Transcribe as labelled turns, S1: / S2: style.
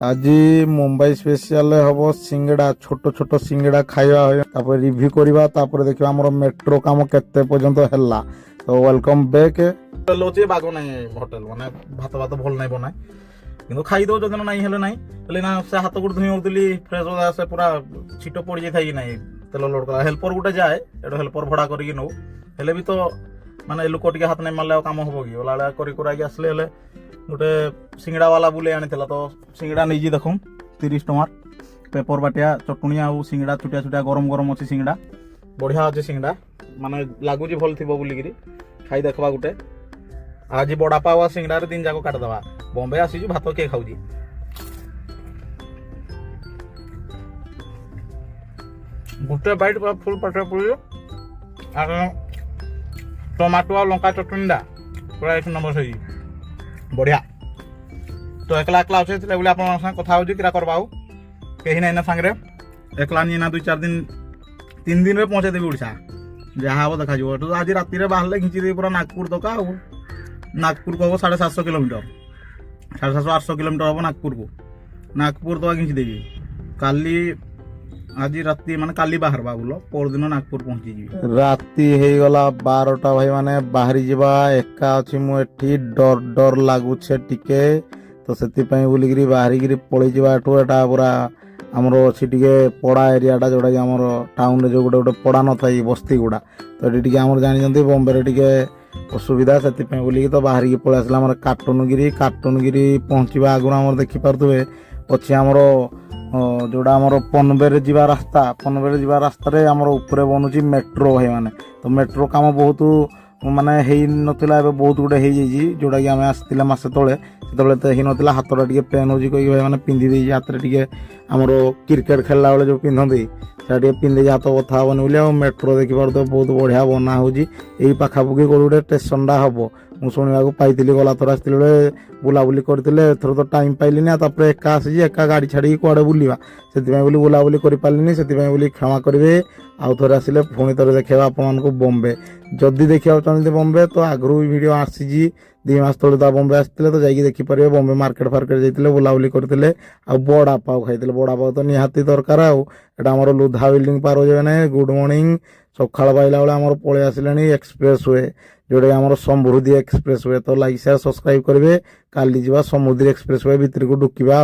S1: আজি মুম্বাই স্পেশাল হব সিঙ্গড়া ছোট ছোট সিঙ্গড়া খাইবা তারপরে রিভিউ করিবা তারপরে দেখিবা আমার মেট্রো কাম কেতে পর্যন্ত হেলা। তো ওয়েলকম ব্যাক। হোটেল হচ্ছে বাগ নাই হোটেল মানে ভাত ভাত ভাল নাই বনায় কিন্তু খাই দো যদি নাই হেলে নাই হেলে না সে হাত গোড় ধুই উঠলি ফ্রেশ আসে পুরা ছিট পড়ি যাই থাকি নাই তেল লোড করা হেল্পর গোটে যায় এটা হেল্পর ভড়া করিকি নৌ হেলে বি তো মানে লোক টিকে হাত নাই মারলে কাম হব কি ওলা করি করাকি আসলে হেলে গোটে সিঙ্গড়া বালা বুলে আনিଥିଲା তো সিঙ্গড়া নেইজি দেখুন 30 ଟଙ୍କାର পেপর বাটিয়া চটুনি আউ সিঙ্গড়া ছুটিয়া ছুটিয়া গরম গরম ଅଛି সিঙ্গড়া বঢ়িয়া ଅଛି সিঙ্গড়া মানে লাগুଛି ଭଲ ଥିବ ବୋଲିକିରି ଖାଇ ଦେଖବା ଗୋଟେ ଆଜି ବଡା ପାୱା ସିଙ୍ଗଡାରେ ଦିନ ଯାକ କାଟିଦେବା ବମ୍ବେ ଆସିଛୁ ଭାତ କିଏ ଖାଉଛି ଗୋଟେ ବାଇଟ୍ ପୁରା ଫୁଲ ପାଟିରେ ପୁରିବ ଆଉ ଟମାଟୋ ଆଉ ଲଙ୍କା ଚଟଣିଟା ପୁରା 1 ନମ୍ବର ହେଇଛି ବଢିଆ তো একলা একলা আছে বলে আপনার সাথে কথা হচ্ছে কিরা করবা কেহি নাই না সাংরে একলা নিয়ে না 2-4 দিন 3 দিন পৌঁছে দেবি ওড়িশা যা হব দেখা যাব তো আজ রাত্রে বাহারে ঘিচি দেবি পুরা নাগপুর দোকা नागपुर को 750 किलोमीटर 750-800 किलोमीटर हम नागपुर तो घिंची देवी काली आज राति माने काली बाहर बोलो पर दिन नागपुर पहुंची जी राति हे गला 12टा भाई माने बाहरी जीवा एका अछि मु एठी डर डर लागुछे टिके तो सेति पई बोलिगिरी बाहरी पळै जीवा एठो एटा पूरा हमरो अछि टिके पड़ा एरियाटा जोडा हमरो टाउन रे जो गोटे पड़ा न थाई बस्ती गुडा तो एठी टिके हमर जानि जंती बॉम्बे रे टिके असुविधा से बोलिकी तो बाहर की पलि आसला काटुनगिरी पहुँचवा आगुन आम देखिपे अच्छे आमर जोड़ा आमर पनवेर जा रास्ता पनवेर जा रास्तार आमर उपरे बनूची मेट्रो भाई माने तो मेट्रो काम बहुत माने नथिला बहुत गुटे हो जोटा कि आम आसला मसे तले तो ही नाला हाथटा टे पेन हो भाई मैंने पिंधि दे हाथ टे आमर क्रिकेट खेलला बेले जो पिंधती से पिंधे हाथ बथा हेनी बोली मेट्रो देखिपार तो बहुत बढ़िया बना हो पाखापाखि कौन गोटे स्टेशनटा हम मुझे शुणा पाई गला थर आसती बुलाबुली करते एथर तो टाइम पाइली एका आसी एका गाड़ी छाड़ी कड़े बुलवा से बुलाबुली कर पारे से क्षमा करेंगे आउ थे आसिले पुणी थे देखा आपण बॉम्बे जदि देखा चाहते बॉम्बे तो आगु वीडियो आसी 2 मास तले तो बॉम्बे आसते तो जाकि देखिपारे बॉम्बे मार्केट फार्केट जाते बुलाबुली करते बड़ा पाव खाई बड़ा पाव तो निहाती दरकार आम लुधा बिल्डिंग पार हो जाए ना गुड मॉर्निंग सकाळ पाइला बेले आम पलि आसिलानी एक्सप्रेस वे जोटा आम समृद्धि एक्सप्रेस वे तो लाइक शेयर सब्सक्राइब करेंगे काली जा समुद्री एक्सप्रेस वे भितर को ढुकिबा।